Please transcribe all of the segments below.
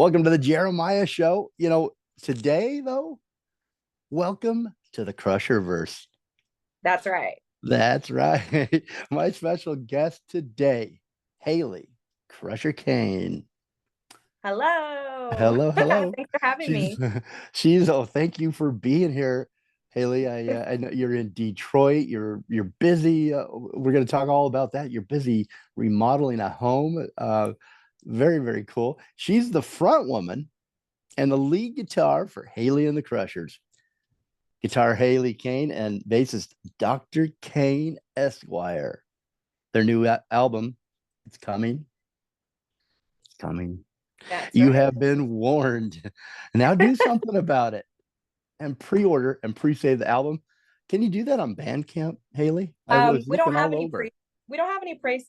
Welcome to the Jeremiah Show. Today, though, welcome to the Crusherverse. That's right. That's right. My special guest today, Hayley, Crusher Cain. Hello. Hello, hello. Thanks for having She's, me. oh, thank you for being here, Hayley. I know you're in Detroit. You're busy. We're going to talk all about that. You're busy remodeling a home. Very, very cool. She's the front woman and the lead guitar for Hayley and the Crushers. Guitar Hayley Cain and bassist Dr. Cain Esquire. Their new album, it's coming. It's coming. That's You right. have been warned. Now do something about it and pre-order and pre-save the album. Can you do that on Bandcamp, Hayley? I was We don't looking have all any over.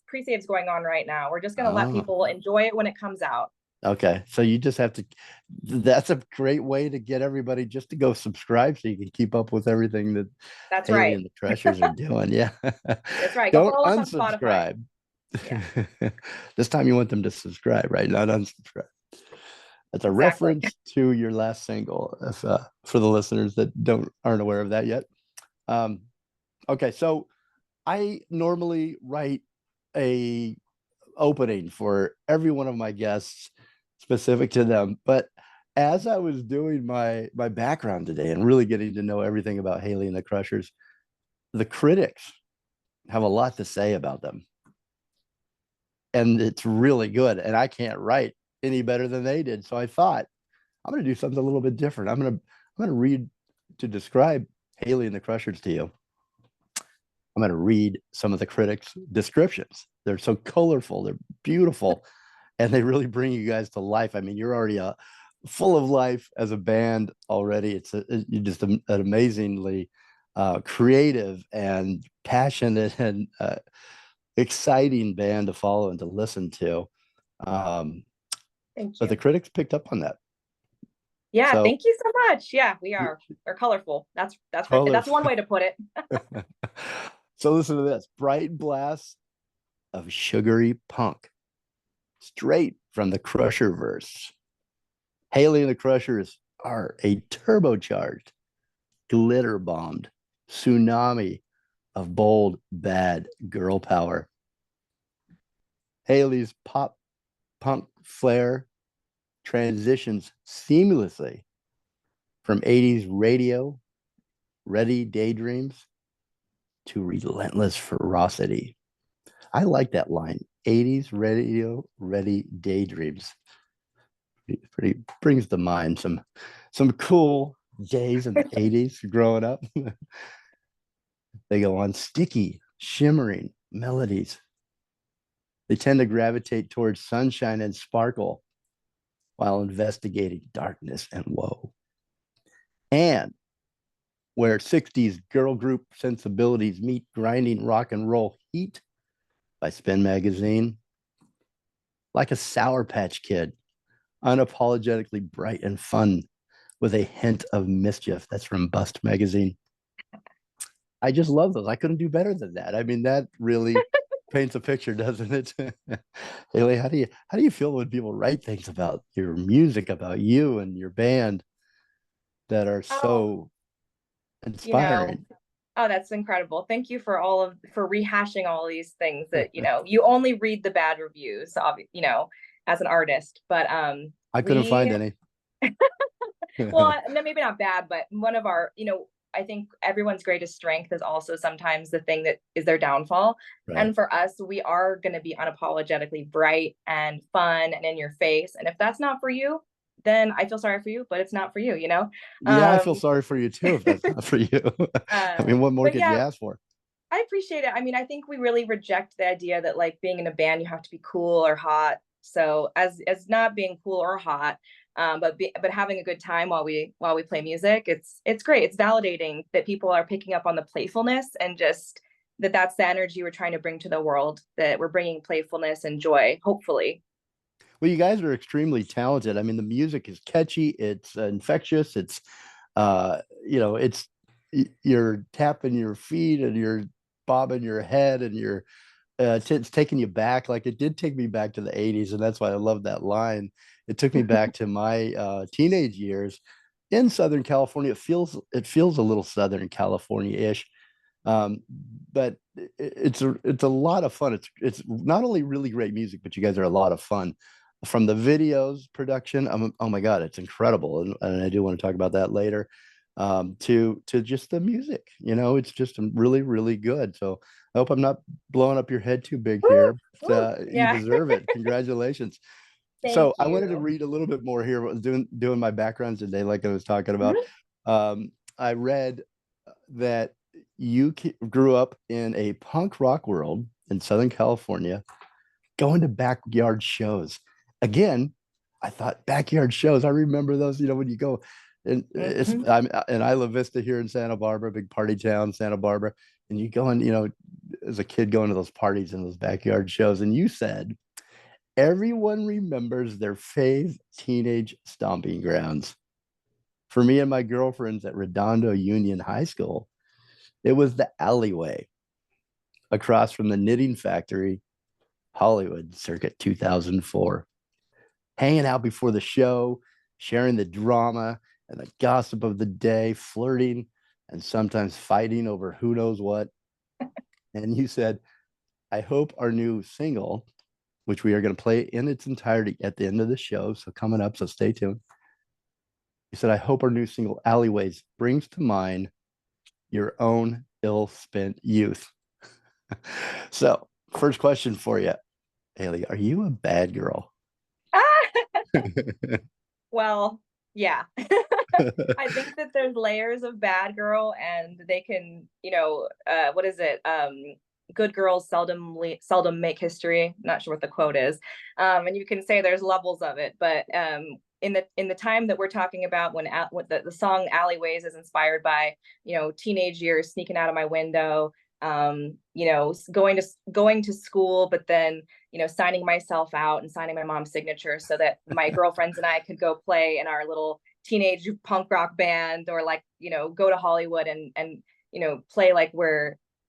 pre-saves going on right now. We're just gonna let Oh, people enjoy it when it comes out. okay. So you just have to, that's a great way to get everybody just to go subscribe so you can keep up with everything that That's Hayley right. and the Crushers are doing. Yeah. That's right. Go Don't follow us on Spotify. unsubscribe. Yeah, This time you want them to subscribe, right? Not unsubscribe. That's a exactly. reference to your last single, if for the listeners that aren't aware of that yet. Um, okay, so I normally write a opening for every one of my guests specific to them, but as I was doing my background today and really getting to know everything about Hayley and the Crushers, the critics have a lot to say about them, and it's really good. And I can't write any better than they did, so I thought I'm going to do something a little bit different. I'm going to read to describe Hayley and the Crushers to you. I'm going to read some of the critics' descriptions. They're so colorful, they're beautiful, and they really bring you guys to life. I mean, you're already full of life as a band already. You're just an amazingly creative and passionate and exciting band to follow and to listen to. Um, Thank but the you. critics picked up on that. Yeah, So thank you so much. Yeah, we are. They're colorful. That's right. That's colors. one way to put it. So listen to this bright blast of sugary punk straight from the Crusherverse. Hayley and the Crushers are a turbocharged, glitter bombed tsunami of bold, bad girl power. Hayley's pop punk flair transitions seamlessly from 80s radio, ready daydreams, to relentless ferocity. I like that line. 80s radio, ready daydreams. Pretty brings to mind some cool days in the 80s growing up. They go on sticky, shimmering melodies. They tend to gravitate towards sunshine and sparkle while investigating darkness and woe. And where 60s girl group sensibilities meet grinding rock and roll heat by Spin Magazine, like a Sour Patch Kid, unapologetically bright and fun with a hint of mischief. That's from Bust Magazine. I just love those. I couldn't do better than that. I mean, that really paints a picture, doesn't it? Haley, how do you feel when people write things about your music, about you and your band that are Oh, so you know, inspiring? oh, that's incredible. Thank you for rehashing all these things that, you only read the bad reviews, as an artist. But I couldn't find we any. well, no, maybe not bad, but one of our, I think everyone's greatest strength is also sometimes the thing that is their downfall. Right. And for us, we are going to be unapologetically bright and fun and in your face. And if that's not for you, then I feel sorry for you, but it's not for you. Yeah, I feel Um, sorry for you too if that's not for you. I mean, what more but could you yeah, ask for? I appreciate it. I mean, I think we really reject the idea that like being in a band you have to be cool or hot. So as not being cool or hot, but having a good time while we play music, it's great. It's validating that people are picking up on the playfulness and just that's the energy we're trying to bring to the world. That we're bringing playfulness and joy, hopefully. Well, you guys are extremely talented. I mean, the music is catchy, it's infectious, it's it's you're tapping your feet and you're bobbing your head and you're it's taking you back. Like it did take me back to the 80s, and that's why I love that line. It took me back to my teenage years in Southern California. It feels a little Southern California-ish. Um, but it's a lot of fun. It's not only really great music, but you guys are a lot of fun. From the videos production, oh my God, it's incredible, and I do want to talk about that later. To just the music, it's just really, really good. So I hope I'm not blowing up your head too big Woo, here, but woo. you Yeah. deserve it. Congratulations. Thank So I wanted to you. read a little bit more here. Doing my backgrounds today, like I was talking about. Mhm. I read that you grew up in a punk rock world in Southern California, going to backyard shows. Again, I thought backyard shows. I remember those. When you go, and Mhm. I'm in Isla Vista here in Santa Barbara, big party town, Santa Barbara, and you go and as a kid going to those parties and those backyard shows, and you said everyone remembers their fave teenage stomping grounds. For me and my girlfriends at Redondo Union High School, it was the alleyway across from the Knitting Factory, Hollywood, circa 2004. Hanging out before the show, sharing the drama and the gossip of the day, flirting, and sometimes fighting over who knows what. And you said, I hope our new single, which we are going to play in its entirety at the end of the show, so coming up, so stay tuned. You said, I hope our new single, Alleyways, brings to mind your own ill spent youth. So, first question for you, Hayley, are you a bad girl? Ah, well, yeah. I think that there's layers of bad girl and they can, what is it? Good girls seldom make history. Not sure what the quote is. And you can say there's levels of it, but in the time that we're talking about when the song Alleyways is inspired by, teenage years sneaking out of my window, going to school, but then, signing myself out and signing my mom's signature so that my girlfriends and I could go play in our little teenage punk rock band, or like, go to Hollywood and play like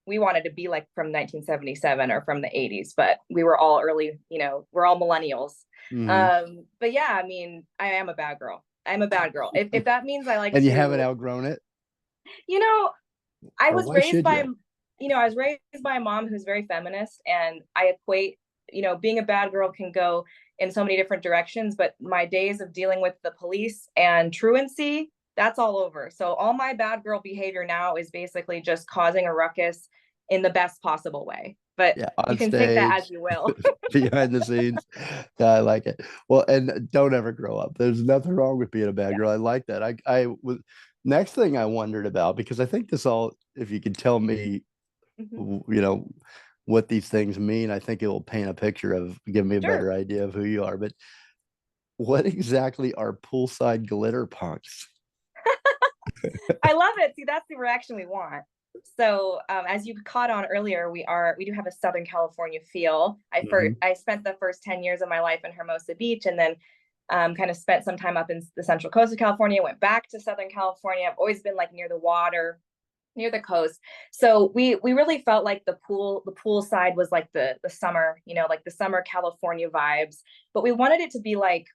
we wanted to be like from 1977 or from the 80s, but we were all early, we're all millennials. Mhm. But yeah, I mean, I am a bad girl. I'm a bad girl. If that means I like And you haven't to, outgrown it, you know, I or was why raised should by, you? I was raised by a mom who's very feminist, and I equate, being a bad girl can go in so many different directions, but my days of dealing with the police and truancy, that's all over. So all my bad girl behavior now is basically just causing a ruckus in the best possible way. But Yeah, you on can take that as stage, you will. behind the scenes. Yeah, I like it. Well, and don't ever grow up. There's nothing wrong with being a bad Yeah. girl. I like that. I was next thing I wondered about, because I think this all, if you could tell me, Mhm. you know, what these things mean, I think it will paint a picture of, give me a Sure. better idea of who you are. But what exactly are poolside glitter punks? I love it. See, that's the reaction we want. So, as you caught on earlier, we do have a Southern California feel. Mhm. I spent the first 10 years of my life in Hermosa Beach, and then kind of spent some time up in the Central Coast of California. Went back to Southern California. I've always been like near the water, near the coast. So we really felt like the pool side was like the summer, like the summer California vibes. But we wanted it to be like,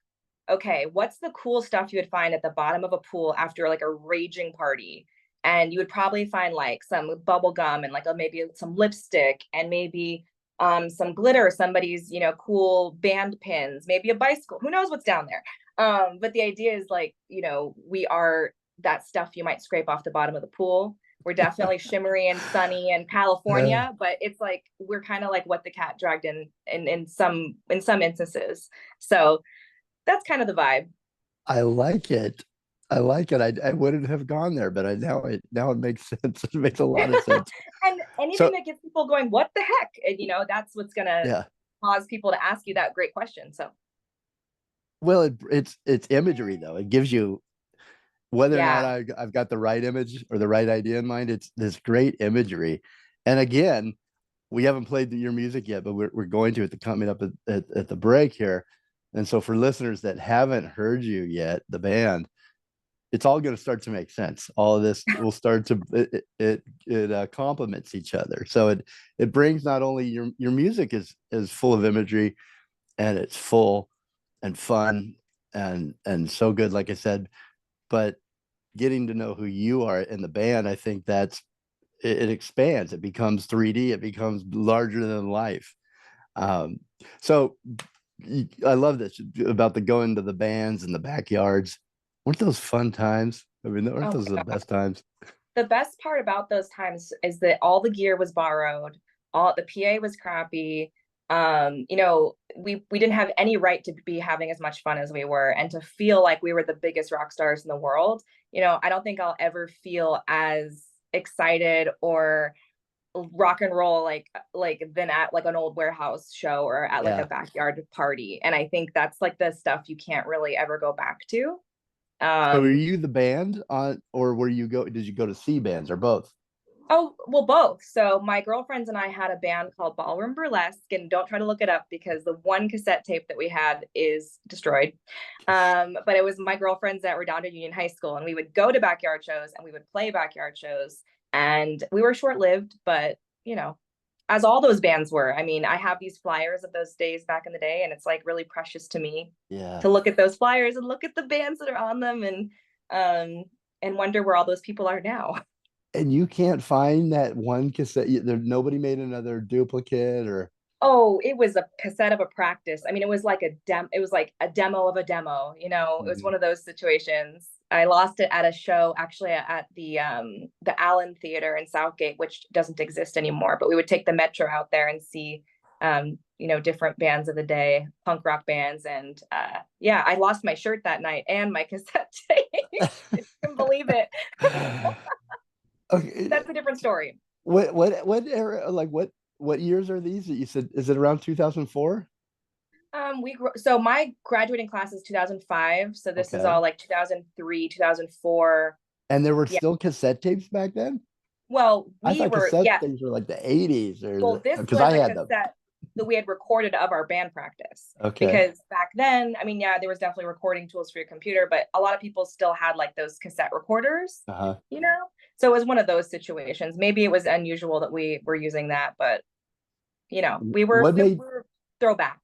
okay, what's the cool stuff you would find at the bottom of a pool after like a raging party? And you would probably find like some bubble gum and like maybe some lipstick and maybe some glitter, somebody's, cool band pins, maybe a bicycle. Who knows what's down there? But the idea is like, we are that stuff you might scrape off the bottom of the pool. We're definitely shimmery and sunny and Uh, California, but it's like we're kind of like what the cat dragged in some instances. So that's kind of the vibe. I like it. I like it. I wouldn't have gone there, but now it makes sense. It makes a lot of sense. And anything So that gets people going, what the heck? And that's what's gonna yeah. cause people to ask you that great question. So Well, it's imagery though. It gives you, whether or not yeah. I've got the right image or the right idea in mind, it's this great imagery. And again, we haven't played your music yet, but we're going to, at the coming up at the break here. And so for listeners that haven't heard you yet, the band, it's all going to start to make sense. All of this will start to it complements each other. So it brings not only your music is full of imagery, and it's full and fun and so good, like I said, but getting to know who you are in the band, I think that's it expands. It becomes 3D. It becomes larger than life. Um, so I love this about the going to the bands and the backyards. Weren't those fun times? I mean, aren't Oh those the my God. best times? The best part about those times is that all the gear was borrowed, all the PA was crappy. We didn't have any right to be having as much fun as we were, and to feel like we were the biggest rock stars in the world. I don't think I'll ever feel as excited or rock and roll like than at like an old warehouse show or at like a Yeah. backyard party. And I think that's like the stuff you can't really ever go back to. So were um you the band on, or were you go? Did you go to see bands or both? Oh, well, both. So my girlfriends and I had a band called Ballroom Burlesque, and don't try to look it up because the one cassette tape that we had is destroyed. But it was my girlfriends that were down to Union High School, and we would go to backyard shows and we would play backyard shows. And we were short-lived, but as all those bands were. I mean, I have these flyers of those days back in the day, and it's like really precious to me Yeah. to look at those flyers and look at the bands that are on them, and wonder where all those people are now. And you can't find that one cassette. There, nobody made another duplicate, or Oh, it was a cassette of a practice. I mean, it was like a demo of a demo, It was Mhm. one of those situations. I lost it at a show actually at the Allen Theater in Southgate, which doesn't exist anymore, but we would take the Metro out there and see different bands of the day, punk rock bands, and yeah, I lost my shirt that night and my cassette tape. I couldn't believe it. Okay. That's a different story. What era, like what years are these that you said? Is it around 2004? So my graduating class is 2005. So this is Okay. all like 2003, 2004. And there were Yeah. still cassette tapes back then? Well, I we thought were, cassette yeah. tapes were like the 80s, Well, or this because was I a had them. cassette that we had recorded of our band practice. Okay. Because back then, I mean, yeah, there was definitely recording tools for your computer, but a lot of people still had like those cassette recorders, Uh-huh. you know? So it was one of those situations. Maybe it was unusual that we were using that, but What we made were throwback.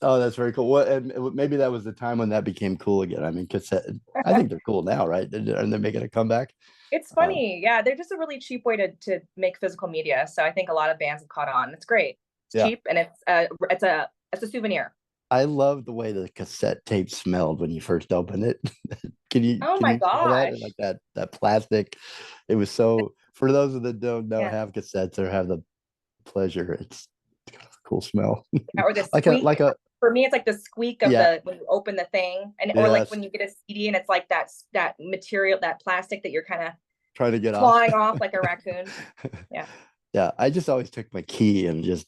Oh, that's very cool. What, and maybe that was the time when that became cool again. I mean, cassette. I think they're cool now, right? And they're making a comeback. It's Um, funny. Yeah, they're just a really cheap way to make physical media. So I think a lot of bands have caught on. It's great. It's yeah, cheap and it's a souvenir. I love the way the cassette tape smelled when you first opened it. Can you Oh can my you smell that? Like gosh. that plastic. It was so, for those that don't know, Yeah. have cassettes or have the pleasure. It's got a cool smell. Yeah, or the Like a squeak. For me, it's like the squeak of yeah, the when you open the thing, and or like yes. when you get a CD and it's like that material, that plastic that you're kind of Trying to get off. clawing off like a raccoon. Yeah. Yeah, I just always took my key and just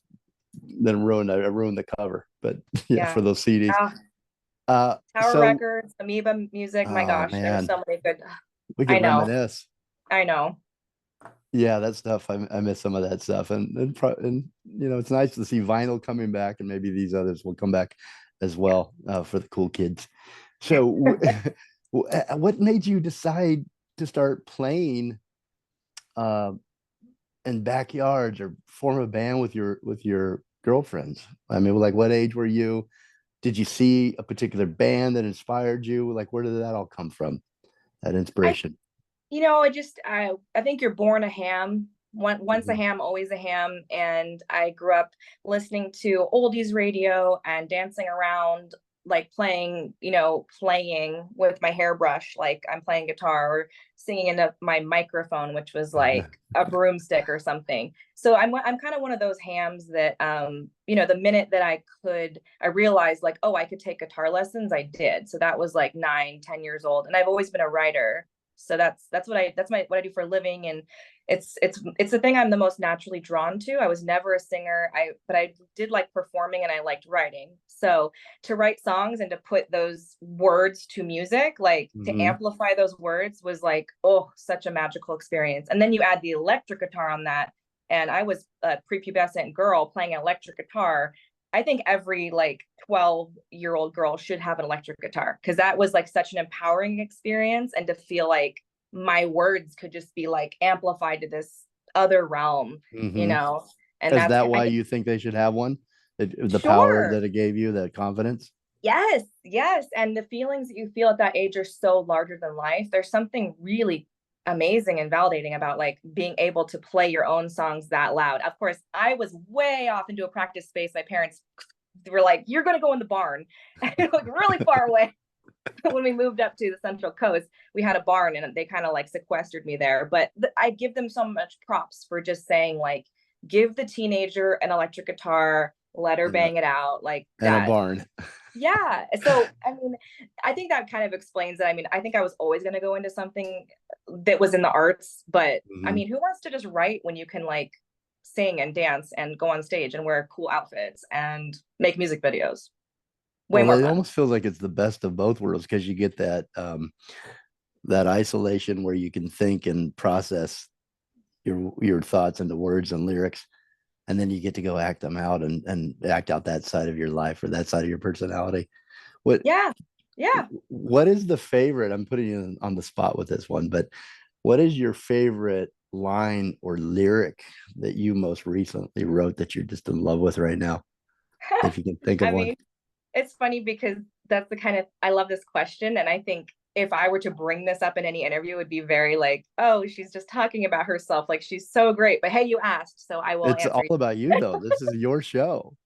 then I ruined the cover. But yeah, Yeah. for those CDs. Uh, Tower So Records, Amoeba Music. My oh gosh, there were man, so many good. we I could know. reminisce. I know. Yeah, that stuff. I miss some of that stuff, and it's nice to see vinyl coming back, and maybe these others will come back as well for the cool kids. So, what made you decide to start playing uh, in backyards or form a band with your girlfriends? I mean, like, what age were you? Did you see a particular band that inspired you? Like, where did that all come from? That I inspiration. I think you're born a ham. Once a Mhm. ham, always a ham. And I grew up listening to oldies radio and dancing around, like playing with my hairbrush, like I'm playing guitar, or singing into my microphone, which was like a broomstick or something. So I'm kind of one of those hams that the minute that I realized like, oh, I could take guitar lessons, I did. So that was like 9, 10 years old, and I've always been a writer. So that's what I do for a living, and it's the thing I'm the most naturally drawn to. I was never a singer, but I did like performing and I liked writing. So to write songs and to put those words to music, like to Mhm. amplify those words, was like, oh, such a magical experience. And then you add the electric guitar on that, and I was a prepubescent girl playing an electric guitar I think every like 12-year-old girl should have an electric guitar, because that was like such an empowering experience, and to feel like my words could just be like amplified to this other realm, you Hmm. know. And Is that's, that I why think, you think they should have one? The power sure. that it gave you, that confidence? Yes, yes. And the feelings that you feel at that age are so larger than life. There's something really amazing and validating about like being able to play your own songs that loud. Of course, I was way off into a practice space. My parents were like, "You're going to go in the barn," like really far away. When we moved up to the Central Coast, we had a barn and they kind of like sequestered me there. But I give them so much props for just saying like, give the teenager an electric guitar, let her And a, bang it out like and a that. barn. Yeah. So, I mean, I think that kind of explains it. I mean, I think I was always going to go into something that was in the arts, but I Hmm. mean, who wants to just write when you can like sing and dance and go on stage and wear cool outfits and make music videos? Way Well, more it fun. almost feels like it's the best of both worlds because you get that that isolation where you can think and process your thoughts into words and lyrics, and then you get to go act them out and act out that side of your life or that side of your personality. What Yeah. Yeah. what is the favorite? I'm putting you on the spot with this one, but what is your favorite line or lyric that you most recently wrote that you're just in love with right now? If you can think of I one. mean, it's funny because that's the kind of, I love this question. And I think if I were to bring this up in any interview, it would be very like, oh, she's just talking about herself. Like she's so great. But hey, you asked, so I will It's answer all you. about you though. This is your show.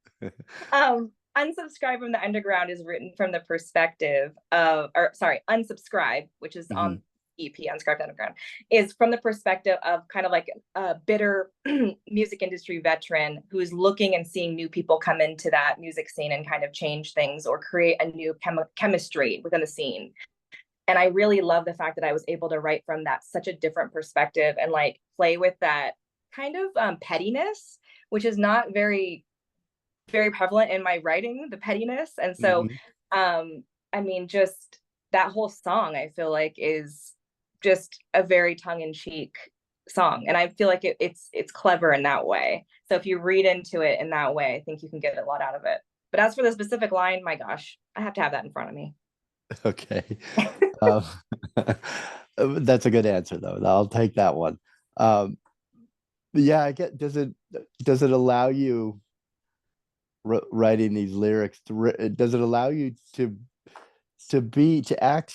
Unsubscribe from the Underground is written from the perspective of, or sorry, Unsubscribe, which is Hmm. on EP, Unscribed Underground, is from the perspective of kind of like a bitter music industry veteran who's looking and seeing new people come into that music scene and kind of change things or create a new chemistry within the scene. And I really love the fact that I was able to write from that such a different perspective and like play with that kind of pettiness, which is not very prevalent in my writing, the pettiness. And so, Hmm. I mean, just that whole song, I feel like is just a very tongue-in-cheek song. And I feel like it's clever in that way. So if you read into it in that way, I think you can get a lot out of it. But as for the specific line, my gosh, I have to have that in front of me. Okay. Um, that's a good answer though. I'll take that one. Um, yeah, I get. Does it allow you writing these lyrics does it allow you to act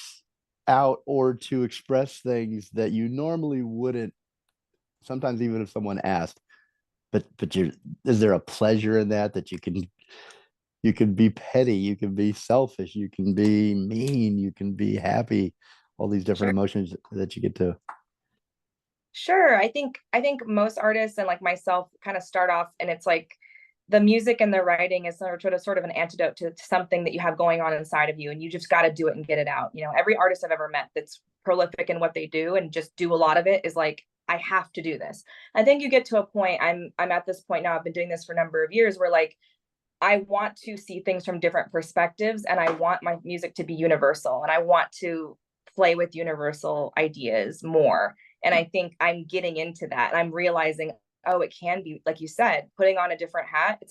out or to express things that you normally wouldn't, sometimes even if someone asked, but you're is there a pleasure in that you can be petty, you can be selfish, you can be mean, you can be happy, all these different Sure. emotions that you get to. Sure. I think most artists and like myself kind of start off and it's like the music and the writing is sort of an antidote to something that you have going on inside of you and you just got to do it and get it out. You know, every artist I've ever met that's prolific in what they do and just do a lot of it is like I have to do this. I think you get to a point, I'm at this point now, I've been doing this for a number of years where like I want to see things from different perspectives and I want my music to be universal and I want to play with universal ideas more. And I think I'm getting into that and I'm realizing, oh, it can be, like you said, putting on a different hat.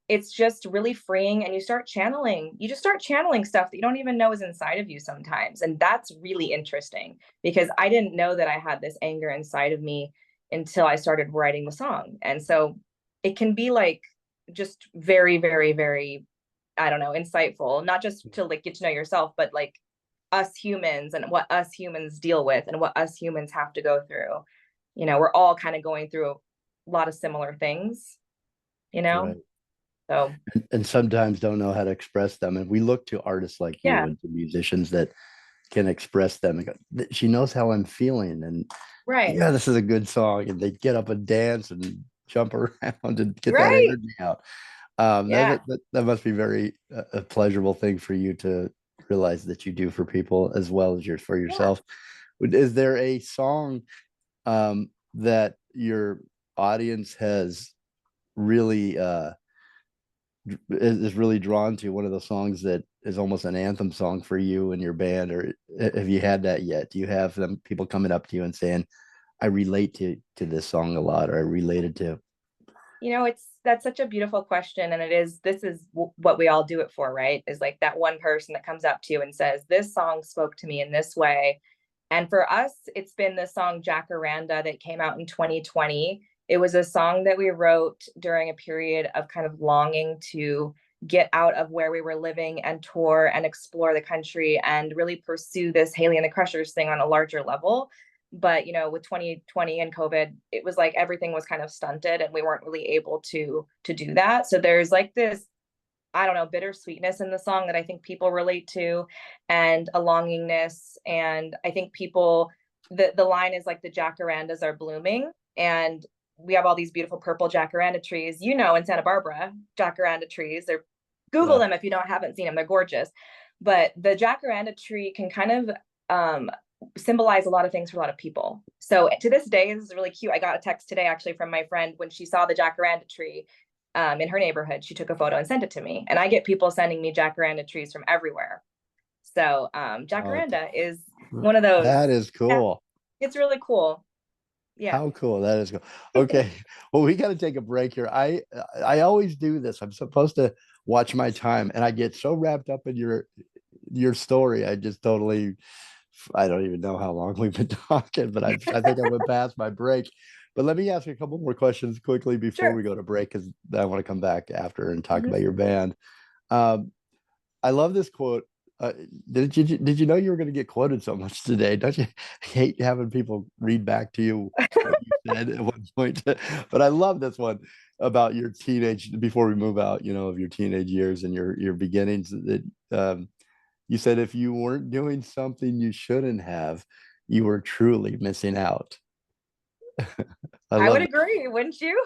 It's just really freeing and you just start channeling stuff that you don't even know is inside of you sometimes. And that's really interesting because I didn't know that I had this anger inside of me until I started writing the song. And so it can be like just very, very, very, I don't know, insightful, not just to like get to know yourself, but like us humans and what us humans deal with and what us humans have to go through. You know, we're all kind of going through a lot of similar things, you know? Right. So, And sometimes don't know how to express them, and we look to artists like you yeah, and to musicians that can express them and go, she knows how I'm feeling, and right, yeah, this is a good song, and they get up and dance and jump around and get that right. energy out. Yeah, That must be very a pleasurable thing for you to realize that you do for people as well as yours for yeah. yourself. Is there a song that your audience has really is really drawn to, one of those songs that is almost an anthem song for you and your band, or have you had that yet? Do you have them people coming up to you and saying, I relate to this song a lot, or I related to That's such a beautiful question. And this is what we all do it for, right? Is like that one person that comes up to you and says, this song spoke to me in this way. And for us, it's been the song Jacaranda that came out in 2020. It was a song that we wrote during a period of kind of longing to get out of where we were living and tour and explore the country and really pursue this Hayley and the Crushers thing on a larger level. But with 2020 and COVID, it was like everything was kind of stunted and we weren't really able to do that. So there's like this, I don't know, bittersweetness in the song that I think people relate to, and a longingness. And I think the line is like, the jacarandas are blooming, and we have all these beautiful purple jacaranda trees, in Santa Barbara, jacaranda trees. They're Google Yeah. them if you haven't seen them. They're gorgeous. But the jacaranda tree can kind of symbolize a lot of things for a lot of people. So to this day, this is really cute. I got a text today actually from my friend when she saw the jacaranda tree in her neighborhood. She took a photo and sent it to me. And I get people sending me jacaranda trees from everywhere. So Oh, jacaranda is one of those. that is Yeah, cool. it's really cool. Yeah. How cool. That is cool. Okay. Well, we got to take a break here. I always do this. I'm supposed to watch my time and I get so wrapped up in your story. I just totally, I don't even know how long we've been talking, but I think I went past my break. But let me ask you a couple more questions quickly before Sure. we go to break, because I want to come back after and talk Mhm. about your band. Um, I love this quote. Did you know you were going to get quoted so much today? Don't you hate having people read back to you what you said at one point? But I love this one about your teenage, before we move out, of your teenage years and your beginnings. That you said if you weren't doing something you shouldn't have, you were truly missing out. I I would love that. agree, wouldn't you?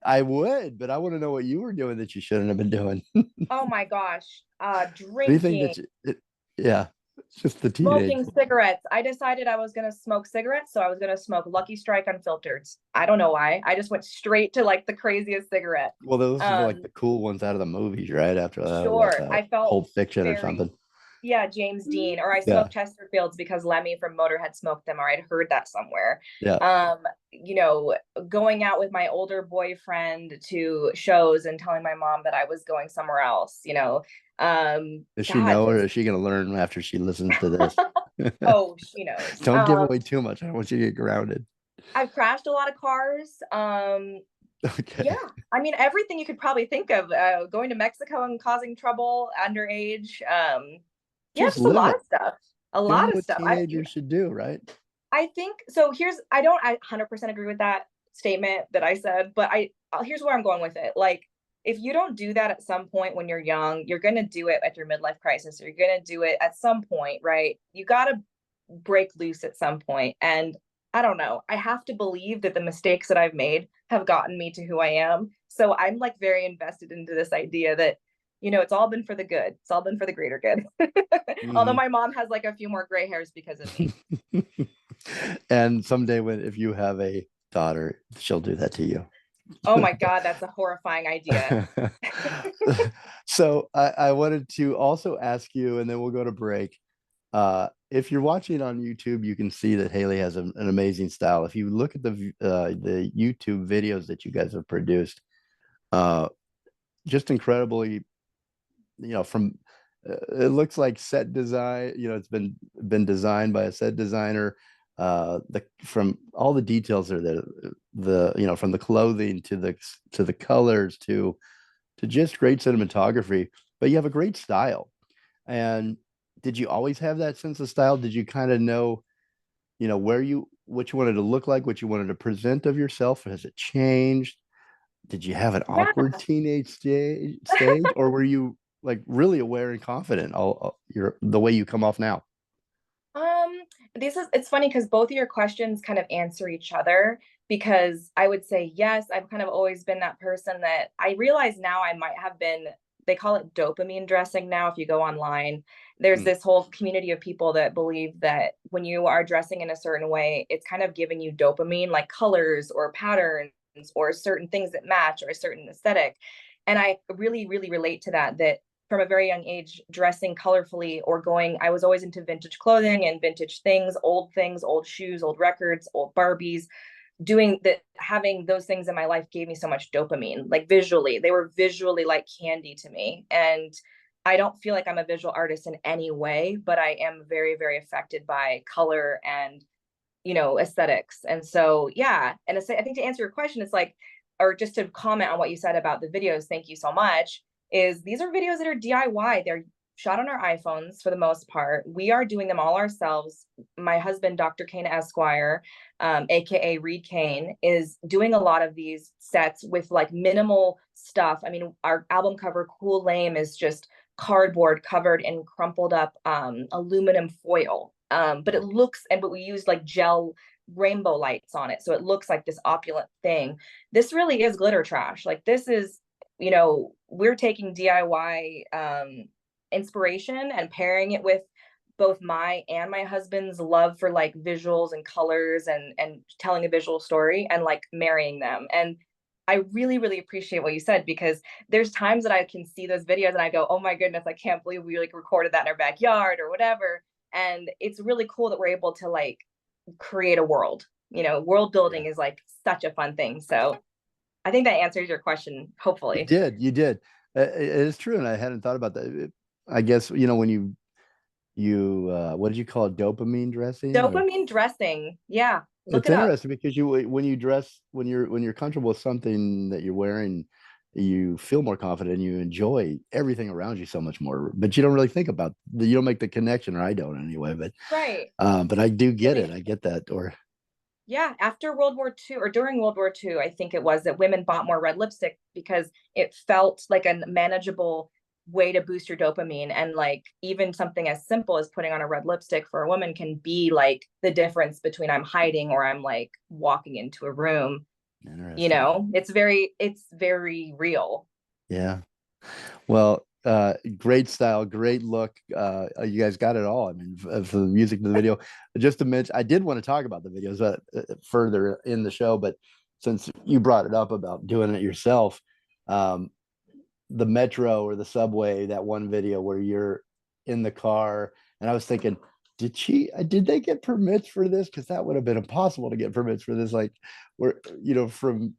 I would, but I want to know what you were doing that you shouldn't have been doing. Oh my gosh. Anything Drinking, that yeah, it's just the teenage. smoking cigarettes. I decided I was going to smoke cigarettes, so I was going to smoke Lucky Strike unfiltered. I don't know why. I just went straight to like the craziest cigarette. Well, those are like Um, the cool ones out of the movies, right? After that, like sure. I felt Pulp Fiction or very, something. yeah, James Dean, or I Yeah, smoked Chesterfields because Lemmy from Motorhead smoked them, or I'd heard that somewhere. yeah. Um, you know, Going out with my older boyfriend to shows and telling my mom that I was going somewhere else. Does she God, know, or just is she going to learn after she listens to this? oh, she knows. Don't give away too much. I don't want you to get grounded. I've crashed a lot of cars. Yeah, Okay. I mean everything you could probably think of. Going to Mexico and causing trouble underage. Yeah, Just just a live lot it. of stuff. A Doing lot of what stuff. teenagers should do, right? I think so. I don't 100% agree with that statement that I said, but here's where I'm going with it. Like, if you don't do that at some point when you're young, you're going to do it at your midlife crisis, or you're going to do it at some point, right? You got to break loose at some point. And I don't know. I have to believe that the mistakes that I've made have gotten me to who I am. So I'm like very invested into this idea that, it's all been for the good. It's all been for the greater good. Although Hmm. my mom has like a few more gray hairs because of me. And someday, if you have a daughter, she'll do that to you. Oh my God, that's a horrifying idea. So I wanted to also ask you, and then we'll go to break. If you're watching on YouTube, you can see that Hayley has an amazing style. If you look at the YouTube videos that you guys have produced, uh, just incredibly, from it looks like set design. It's been designed by a set designer. The from all the details are there. From the clothing to the colors to just great cinematography. But you have a great style. And did you always have that sense of style? Did you kind of know, what you wanted to look like, what you wanted to present of yourself? Has it changed? Did you have an Yeah. awkward teenage stage, or were you like really aware and confident all the way you come off now? Um, it's funny because both of your questions kind of answer each other, because I would say yes, I've kind of always been that person that I realize now I might have been, they call it dopamine dressing now if you go online. There's Mm, this whole community of people that believe that when you are dressing in a certain way, it's kind of giving you dopamine, like colors or patterns or certain things that match or a certain aesthetic. And I really, really relate to that from a very young age, dressing colorfully or I was always into vintage clothing and vintage things, old shoes, old records, old Barbies. doing that, having those things in my life gave me so much dopamine, like visually. They were visually like candy to me. And I don't feel like I'm a visual artist in any way, but I am very, very affected by color and, aesthetics. And so, yeah. And I think to answer your question, it's like, or just to comment on what you said about the videos, thank you so much, is these are videos that are DIY. They're shot on our iPhones for the most part. We are doing them all ourselves. My husband, Dr. Cain Esquire, aka Reed Cain, is doing a lot of these sets with like minimal stuff. I mean, our album cover, Cool Lame, is just cardboard covered in crumpled up aluminum foil. But it looks, but we use like gel rainbow lights on it. So it looks like this opulent thing. This really is glitter trash. Like this is, we're taking DIY inspiration and pairing it with both my and my husband's love for like visuals and colors and telling a visual story and like marrying them. And I really, really appreciate what you said, because there's times that I can see those videos and I go, oh my goodness, I can't believe we like recorded that in our backyard or whatever. And it's really cool that we're able to like create a world. World building is like such a fun thing. So I think that answers your question, hopefully. You did. It is true, and I hadn't thought about that. I guess when you what did you call it, dopamine dressing? Dopamine dressing, yeah. Look It's it up. interesting because when you dress, when you're comfortable with something that you're wearing, you feel more confident. You enjoy everything around you so much more, but you don't really think about you don't make the connection, or I don't anyway. Right. But I do get it. I get that. Or Yeah, after World War II or during World War II, I think it was that women bought more red lipstick because it felt like a manageable way to boost your dopamine. And like even something as simple as putting on a red lipstick for a woman can be like the difference between I'm hiding or I'm like walking into a room. interesting. It's very real. Yeah. Well, great style, great look. You guys got it all. I mean, for the music, the video. Just to mention, I did want to talk about the videos further in the show, but since you brought it up about doing it yourself, um, the metro or the subway, that one video where you're in the car, and I was thinking, did they get permits for this? Because that would have been impossible to get permits for this. Like, we're from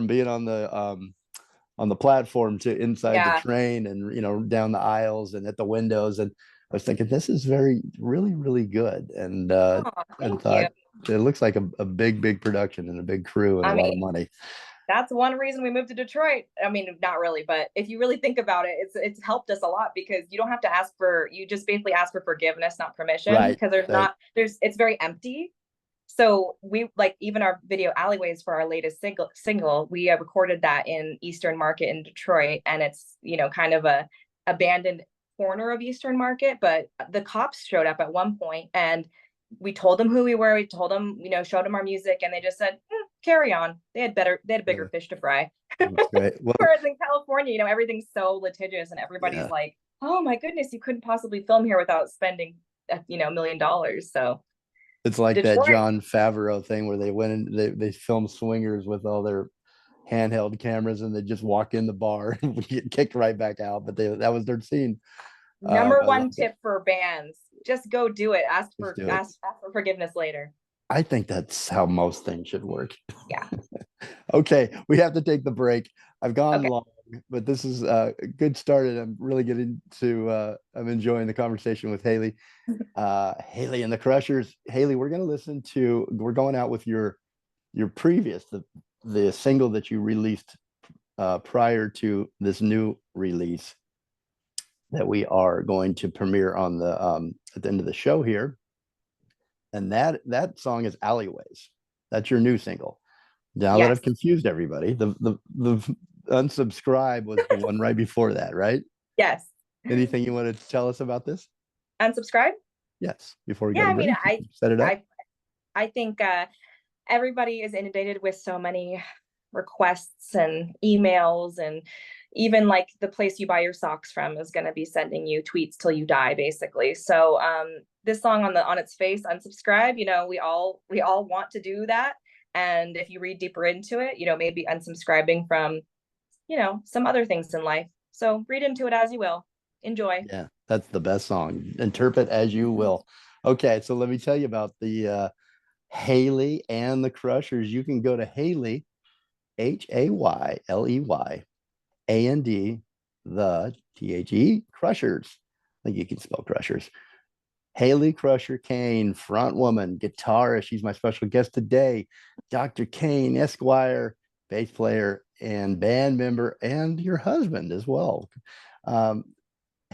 being on the platform to inside the Yeah. train, and down the aisles and at the windows. And I was thinking, this is really, really good. Oh, And thank you. thought it looks like a big production and a big crew and a I lot of mean, money. that's one reason we moved to Detroit. I mean, not really, but if you really think about it, it's helped us a lot because you don't have to you just basically ask for forgiveness, not permission, Right, because right. it's very empty. So we like even our video alleyways for our latest single, we recorded that in Eastern Market in Detroit, and it's kind of a abandoned corner of Eastern Market. But the cops showed up at one point, and we told them who we were. We told them, showed them our music, and they just said, "Carry on." They had bigger Yeah, fish to fry. that's great. Well, Whereas in California, everything's so litigious, and everybody's yeah, like, "Oh my goodness, you couldn't possibly film here without spending, $1 million." So it's like that Detroit. John Favreau thing where they went and they filmed Swingers with all their handheld cameras, and they just walk in the bar and get kicked right back out. But that was their scene. Number I love one it. tip for bands: just go do it. Ask Just for do it. ask, ask for forgiveness later. I think that's how most things should work. Yeah. Okay, we have to take the break. I've gone Okay. long, but this is a good start, and I'm really getting to. I'm enjoying the conversation with Hayley. Hayley and the Crushers. Hayley, we're going out with your previous the single that you released prior to this new release that we are going to premiere on the at the end of the show here. And that song is Alleyways. That's your new single. Now that Yes. I've confused everybody, the Unsubscribe was the one right before that, right? Yes. Anything you want to tell us about this? Unsubscribe. Yes, before we go Yeah. to I mean, break, set it up. I, I think everybody is inundated with so many requests and emails, and even like the place you buy your socks from is going to be sending you tweets till you die, basically. So this song on its face, Unsubscribe, we all want to do that. And if you read deeper into it, maybe unsubscribing from some other things in life. So read into it as you will. Enjoy. Yeah, that's the best song. Interpret as you will. Okay, so let me tell you about Hayley and the Crushers. You can go to Hayley, Hayley, the THE Crushers. I think you can spell Crushers. Hayley Crusher Cain, front woman, guitarist. She's my special guest today. Dr. Cain, Esquire, bass player and band member, and your husband as well. Um,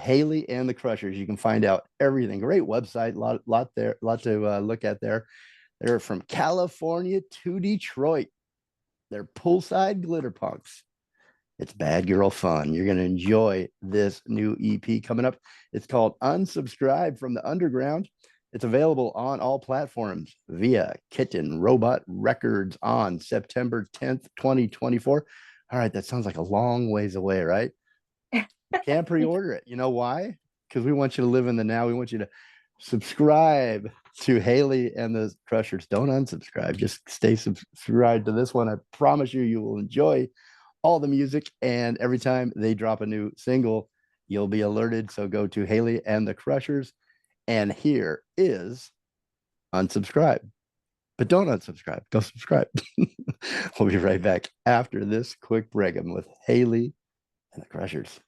Hayley and the Crushers. You can find out everything. Great website, lot to look at there. They're from California to Detroit. They're Poolside glitter punks. It's bad girl fun. You're going to enjoy this new EP coming up. It's called Unsubscribe from the Underground. It's available on all platforms via Kitten Robot Records on September 10th, 2024. All right, that sounds like a long ways away, right? Can't pre-order it. You know why? Because we want you to live in the now. We want you to subscribe to Hayley and the Crushers. Don't unsubscribe. Just stay subscribed to this one. I promise you, you will enjoy all the music. And every time they drop a new single, you'll be alerted. So go to Hayley and the Crushers. And here is Unsubscribe. But don't unsubscribe. Go subscribe. We'll be right back after this quick break. I'm with Hayley and the Crushers.